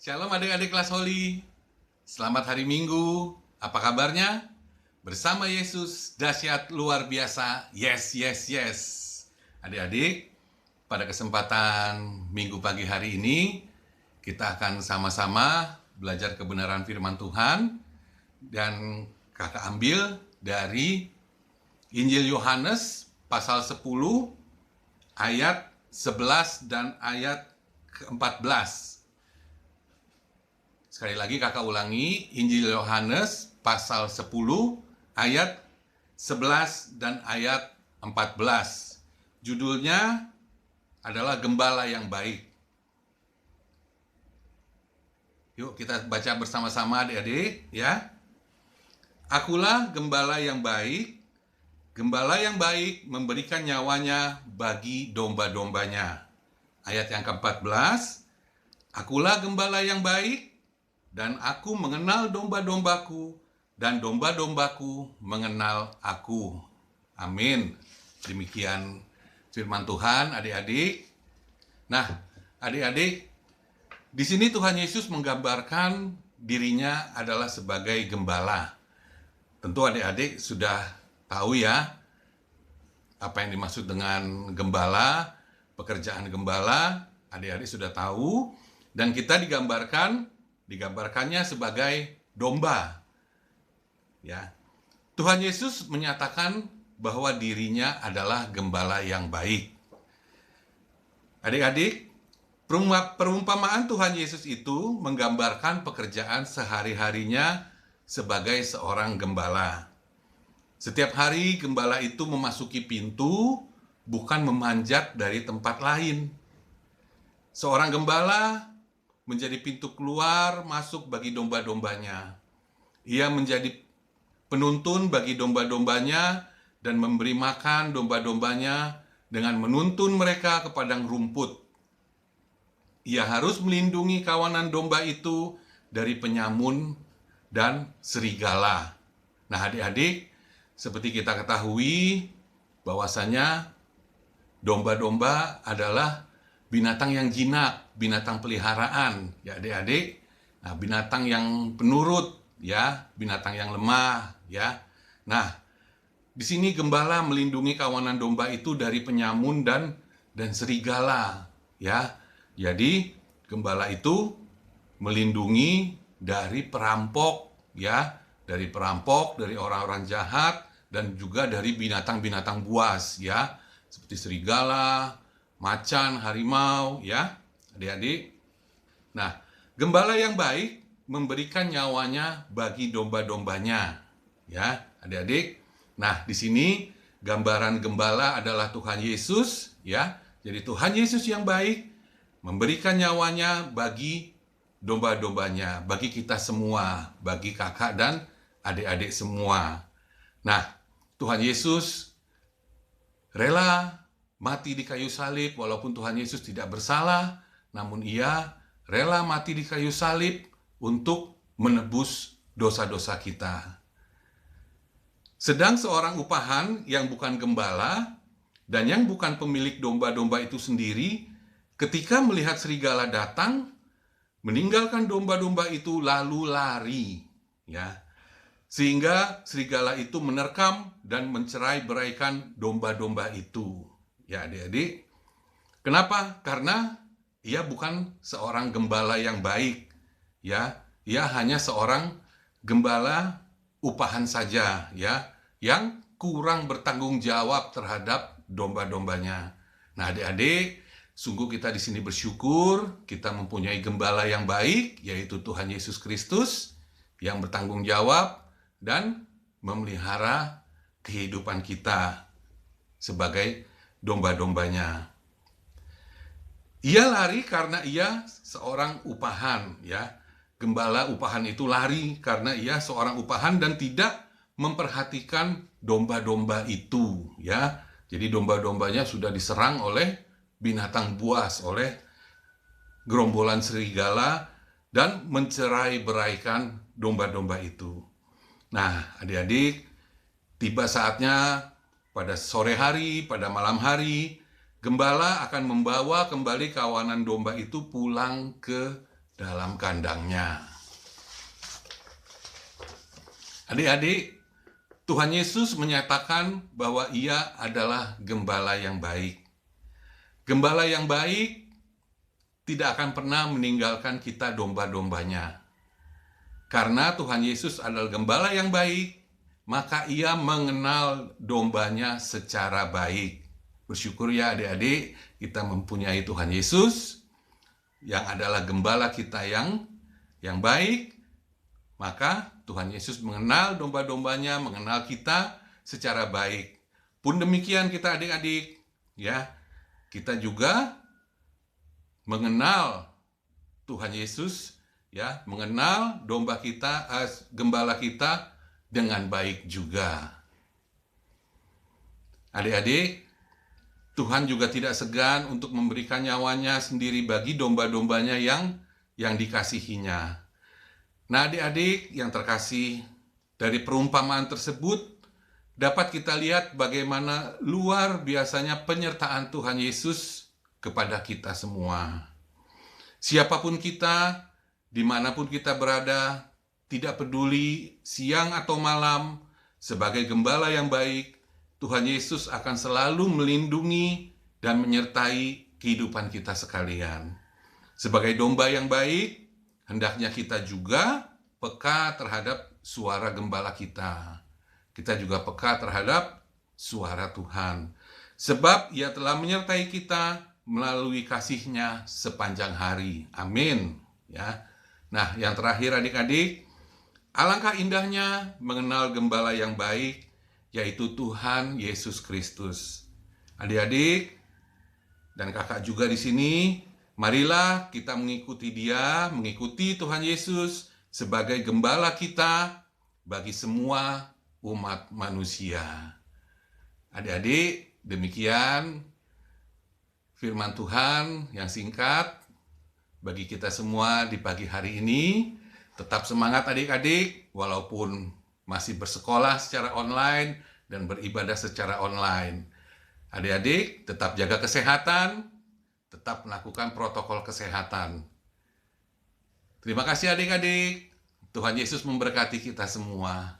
Shalom adik-adik kelas Holy. Selamat hari Minggu. Apa kabarnya? Bersama Yesus dahsyat luar biasa. Yes, yes, yes. Adik-adik, pada kesempatan Minggu pagi hari ini kita akan sama-sama belajar kebenaran firman Tuhan, dan kakak ambil dari Injil Yohanes pasal 10 ayat 11 dan ayat ke-14. Sekali lagi kakak ulangi, Injil Yohanes pasal 10 ayat 11 dan ayat 14. Judulnya adalah Gembala yang Baik. Yuk kita baca bersama-sama adik-adik ya. Akulah gembala yang baik. Gembala yang baik memberikan nyawanya bagi domba-dombanya. Ayat yang ke-14. Akulah gembala yang baik, dan aku mengenal domba-dombaku, dan domba-dombaku mengenal aku. Amin. Demikian firman Tuhan, adik-adik. Nah, adik-adik, di sini Tuhan Yesus menggambarkan dirinya adalah sebagai gembala. Tentu adik-adik sudah tahu ya, apa yang dimaksud dengan gembala, pekerjaan gembala, adik-adik sudah tahu. Dan kita digambarkannya sebagai domba. Ya. Tuhan Yesus menyatakan bahwa dirinya adalah gembala yang baik. Adik-adik, perumpamaan Tuhan Yesus itu menggambarkan pekerjaan sehari-harinya sebagai seorang gembala. Setiap hari gembala itu memasuki pintu, bukan memanjat dari tempat lain. Seorang gembala menjadi pintu keluar masuk bagi domba-dombanya. Ia menjadi penuntun bagi domba-dombanya dan memberi makan domba-dombanya dengan menuntun mereka ke padang rumput. Ia harus melindungi kawanan domba itu dari penyamun dan serigala. Nah, adik-adik, seperti kita ketahui bahwasanya domba-domba adalah binatang yang jinak, binatang peliharaan, ya adik-adik. Nah, binatang yang penurut, ya, binatang yang lemah, ya. Nah, di sini gembala melindungi kawanan domba itu dari penyamun dan serigala, ya. Jadi, gembala itu melindungi dari perampok, ya, dari perampok, dari orang-orang jahat, dan juga dari binatang-binatang buas, ya, seperti serigala, macan, harimau, ya, adik-adik. Nah, gembala yang baik memberikan nyawanya bagi domba-dombanya, ya, adik-adik. Nah, di sini gambaran gembala adalah Tuhan Yesus, ya. Jadi Tuhan Yesus yang baik memberikan nyawanya bagi domba-dombanya, bagi kita semua, bagi kakak dan adik-adik semua. Nah, Tuhan Yesus rela mati di kayu salib, walaupun Tuhan Yesus tidak bersalah, namun ia rela mati di kayu salib untuk menebus dosa-dosa kita. Sedang seorang upahan yang bukan gembala dan yang bukan pemilik domba-domba itu sendiri, ketika melihat serigala datang, meninggalkan domba-domba itu lalu lari, ya. Sehingga serigala itu menerkam dan mencerai-beraikan domba-domba itu. Ya adik-adik, kenapa? Karena ia bukan seorang gembala yang baik, ya. Ia hanya seorang gembala upahan saja, ya, yang kurang bertanggung jawab terhadap domba-dombanya. Nah, adik-adik, sungguh kita di sini bersyukur kita mempunyai gembala yang baik, yaitu Tuhan Yesus Kristus yang bertanggung jawab dan memelihara kehidupan kita sebagai domba-dombanya. Ia lari karena ia seorang upahan, ya. Gembala upahan itu lari karena ia seorang upahan dan tidak memperhatikan domba-domba itu, ya. Jadi domba-dombanya sudah diserang oleh binatang buas, oleh gerombolan serigala dan mencerai-beraikan domba-domba itu. Nah, adik-adik, tiba saatnya pada sore hari, pada malam hari, gembala akan membawa kembali kawanan domba itu pulang ke dalam kandangnya. Adik-adik, Tuhan Yesus menyatakan bahwa Ia adalah gembala yang baik. Gembala yang baik tidak akan pernah meninggalkan kita domba-dombanya. Karena Tuhan Yesus adalah gembala yang baik, maka Ia mengenal dombanya secara baik. Bersyukur ya adik-adik, kita mempunyai Tuhan Yesus yang adalah gembala kita yang baik. Maka Tuhan Yesus mengenal domba-dombanya, mengenal kita secara baik. Pun demikian kita adik-adik, ya, kita juga mengenal Tuhan Yesus, ya, mengenal domba kita, gembala kita dengan baik juga. Adik-adik, Tuhan juga tidak segan untuk memberikan nyawanya sendiri bagi domba-dombanya yang dikasihinya. Nah, adik-adik yang terkasih, dari perumpamaan tersebut dapat kita lihat bagaimana luar biasanya penyertaan Tuhan Yesus kepada kita semua. Siapapun kita, dimanapun kita berada, tidak peduli siang atau malam, sebagai gembala yang baik, Tuhan Yesus akan selalu melindungi dan menyertai kehidupan kita sekalian. Sebagai domba yang baik, hendaknya kita juga peka terhadap suara gembala kita. Kita juga peka terhadap suara Tuhan. Sebab Ia telah menyertai kita melalui kasih-Nya sepanjang hari. Amin. Ya. Nah, yang terakhir adik-adik, alangkah indahnya mengenal gembala yang baik, yaitu Tuhan Yesus Kristus. Adik-adik dan kakak juga di sini, marilah kita mengikuti Dia, mengikuti Tuhan Yesus sebagai gembala kita bagi semua umat manusia. Adik-adik, demikian firman Tuhan yang singkat bagi kita semua di pagi hari ini. Tetap semangat adik-adik, walaupun masih bersekolah secara online dan beribadah secara online. Adik-adik, tetap jaga kesehatan, tetap melakukan protokol kesehatan. Terima kasih adik-adik. Tuhan Yesus memberkati kita semua.